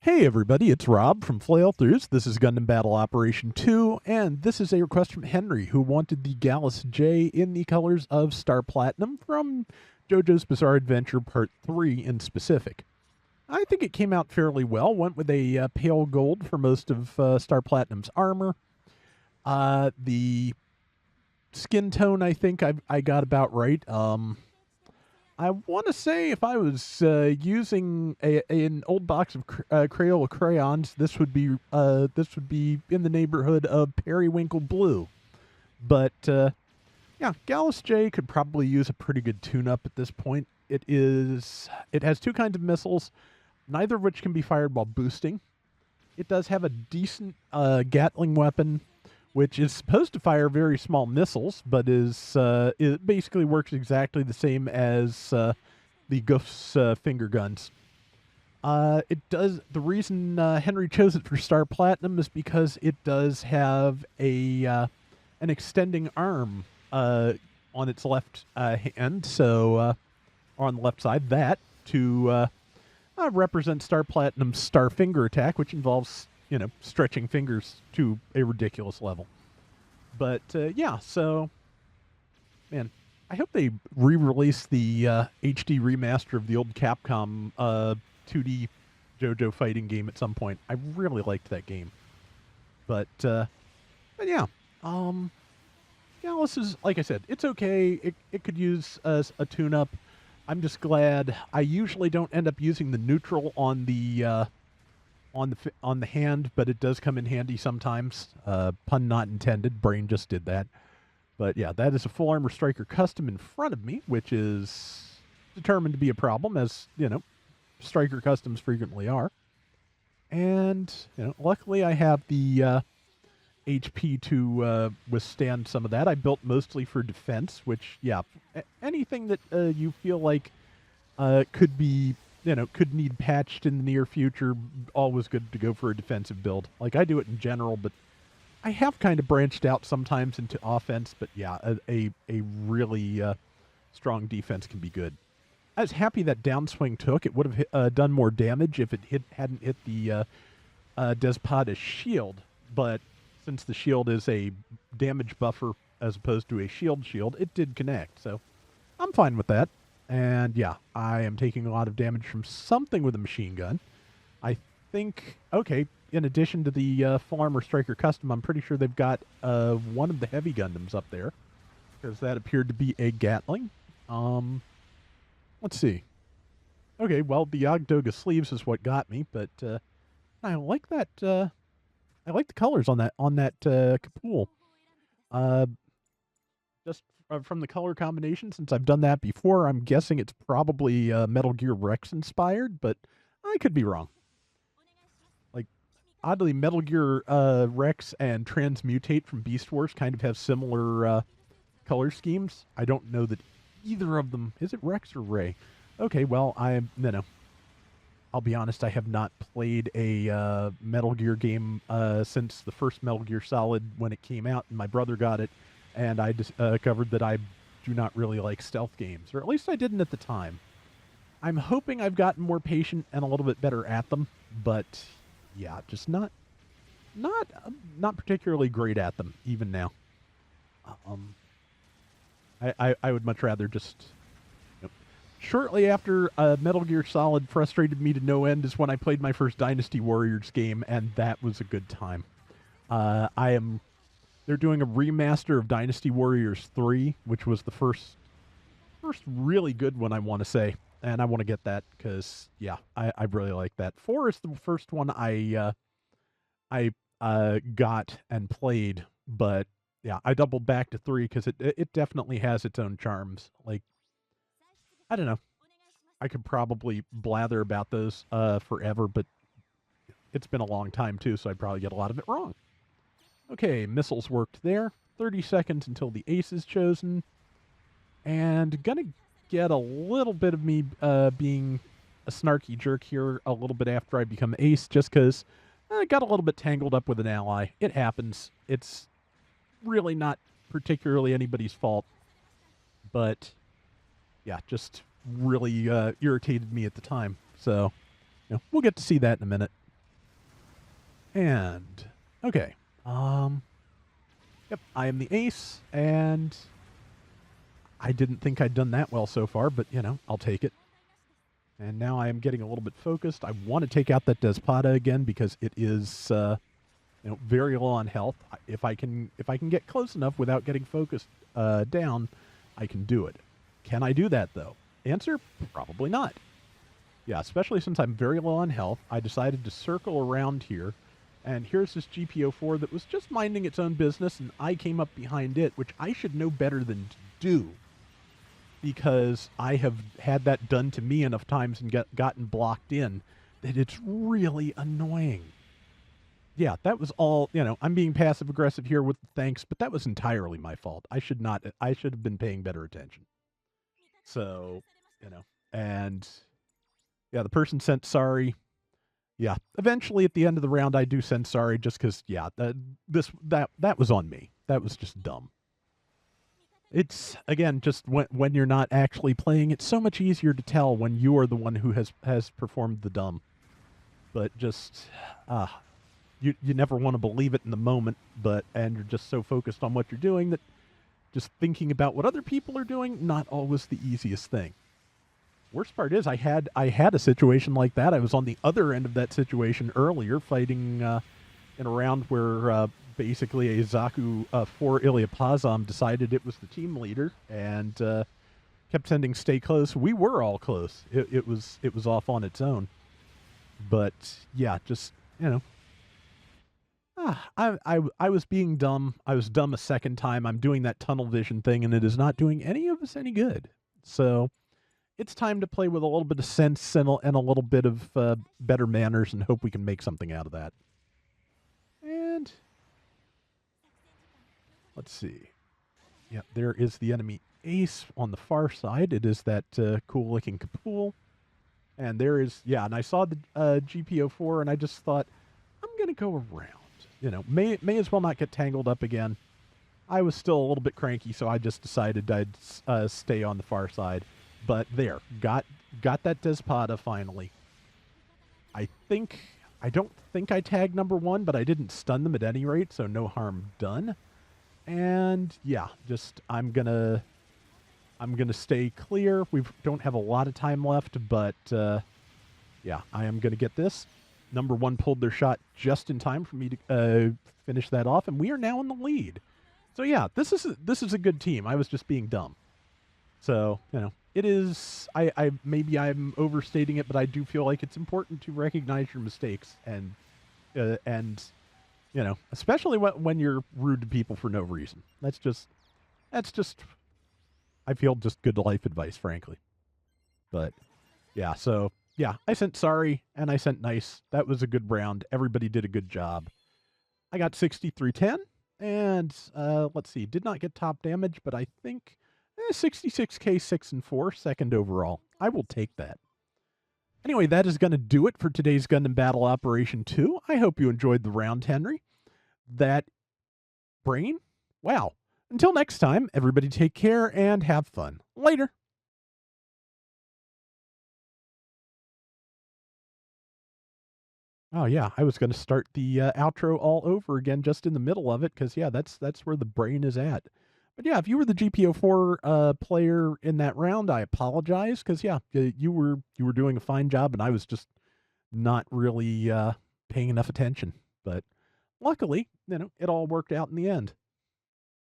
Hey everybody, it's Rob from Flailthroughs. This is Gundam Battle Operation 2, and this is a request from Henry, who wanted the Gallas J in the colors of Star Platinum from JoJo's Bizarre Adventure Part 3 in specific. I think it came out fairly well, went with a pale gold for most of Star Platinum's armor. The skin tone, I think I got about right. I want to say if I was using an old box of Crayola crayons, this would be in the neighborhood of Periwinkle Blue. But yeah, Gallas J could probably use a pretty good tune-up at this point. It has two kinds of missiles, neither of which can be fired while boosting. It does have a decent Gatling weapon, which is supposed to fire very small missiles, but it basically works exactly the same as the Goof's finger guns. It does. The reason Henry chose it for Star Platinum is because it does have an extending arm on its left hand, so on the left side, that to represent Star Platinum's Star Finger attack, which involves stretching fingers to a ridiculous level. But yeah, so man, I hope they re-release the HD remaster of the old Capcom 2D JoJo fighting game at some point. I really liked that game. But yeah, Gallus is, like I said, it's okay. It could use a tune-up. I'm just glad. I usually don't end up using the neutral on the hand, but it does come in handy sometimes. Pun not intended. Brain just did that. But yeah, that is a full armor striker custom in front of me, which is determined to be a problem, as striker customs frequently are. And luckily I have the HP to withstand some of that. I built mostly for defense, which anything that you feel like could be could need patched in the near future, always good to go for a defensive build. Like, I do it in general, but I have kind of branched out sometimes into offense, but yeah, a really strong defense can be good. I was happy that downswing took. It would have done more damage if it hadn't hit the Despota's shield, but since the shield is a damage buffer as opposed to a shield, it did connect, so I'm fine with that. And yeah, I am taking a lot of damage from something with a machine gun. I think, okay, in addition to the full armor striker custom, I'm pretty sure they've got one of the heavy Gundams up there, because that appeared to be a Gatling. Let's see. Okay, well, the Ogdoga sleeves is what got me, but I like that. I like the colors on that Kapool. Just from the color combination, since I've done that before, I'm guessing it's probably Metal Gear Rex inspired, but I could be wrong. Like, oddly, Metal Gear Rex and Transmutate from Beast Wars kind of have similar color schemes. I don't know that either of them... Is it Rex or Ray? Okay, well, I'll be honest, I have not played a Metal Gear game since the first Metal Gear Solid when it came out, and my brother got it, and I discovered that I do not really like stealth games, or at least I didn't at the time. I'm hoping I've gotten more patient and a little bit better at them, but yeah, just not particularly great at them even now. I would much rather just... Shortly after Metal Gear Solid frustrated me to no end is when I played my first Dynasty Warriors game, and that was a good time. They're doing a remaster of Dynasty Warriors 3, which was the first really good one, I want to say. And I want to get that because, yeah, I really like that. 4 is the first one I got and played, but yeah, I doubled back to 3 because it definitely has its own charms. Like, I don't know. I could probably blather about those forever, but it's been a long time too, so I'd probably get a lot of it wrong. Okay, missiles worked there. 30 seconds until the ace is chosen. And gonna get a little bit of me being a snarky jerk here a little bit after I become ace, just because I got a little bit tangled up with an ally. It happens. It's really not particularly anybody's fault, but yeah, just really irritated me at the time. So we'll get to see that in a minute. And, okay. Yep, I am the ace, and I didn't think I'd done that well so far, but, I'll take it. And now I am getting a little bit focused. I want to take out that Despada again because it is, very low on health. If I can get close enough without getting focused down, I can do it. Can I do that, though? Answer, probably not. Yeah, especially since I'm very low on health, I decided to circle around here. And here's this GPO4 that was just minding its own business, and I came up behind it, which I should know better than to do, because I have had that done to me enough times and gotten blocked in that it's really annoying. Yeah, that was all, I'm being passive-aggressive here with the thanks, but that was entirely my fault. I should have been paying better attention. So, and, yeah, the person sent sorry. Yeah, eventually at the end of the round, I do send sorry just because, yeah, that was on me. That was just dumb. It's, again, just when you're not actually playing, it's so much easier to tell when you are the one who has performed the dumb. But just, you never want to believe it in the moment, and you're just so focused on what you're doing that just thinking about what other people are doing, not always the easiest thing. Worst part is I had a situation like that. I was on the other end of that situation earlier, fighting in a round where basically a Zaku for Iliapazam decided it was the team leader and kept sending stay close. We were all close. It was off on its own. But yeah, just I was being dumb. I was dumb a second time. I'm doing that tunnel vision thing, and it is not doing any of us any good. So it's time to play with a little bit of sense and a little bit of better manners and hope we can make something out of that. And let's see. Yeah, there is the enemy ace on the far side. It is that cool-looking Kapool. And there is, yeah, and I saw the GPO4, and I just thought, I'm going to go around. May as well not get tangled up again. I was still a little bit cranky, so I just decided I'd stay on the far side. But there, got that Despada finally. I don't think I tagged number one, but I didn't stun them at any rate, so no harm done. And yeah, just I'm gonna stay clear. We don't have a lot of time left, but yeah, I am gonna get this. Number one pulled their shot just in time for me to finish that off, and we are now in the lead. So yeah, this is a good team. I was just being dumb. So it is. I maybe I'm overstating it, but I do feel like it's important to recognize your mistakes and especially when you're rude to people for no reason. That's just I feel just good life advice, frankly. But yeah, so yeah, I sent sorry and I sent nice. That was a good round. Everybody did a good job. I got 6310 and let's see, did not get top damage, but I think 66k 6 and 4, second overall. I will take that. Anyway, that is going to do it for today's Gundam Battle Operation 2. I hope you enjoyed the round, Henry. That brain? Wow. Until next time, everybody take care and have fun. Later. Oh yeah, I was going to start the outro all over again just in the middle of it because yeah, that's where the brain is at. But yeah, if you were the GPO4 player in that round, I apologize because yeah, you were doing a fine job and I was just not really paying enough attention. But luckily, it all worked out in the end.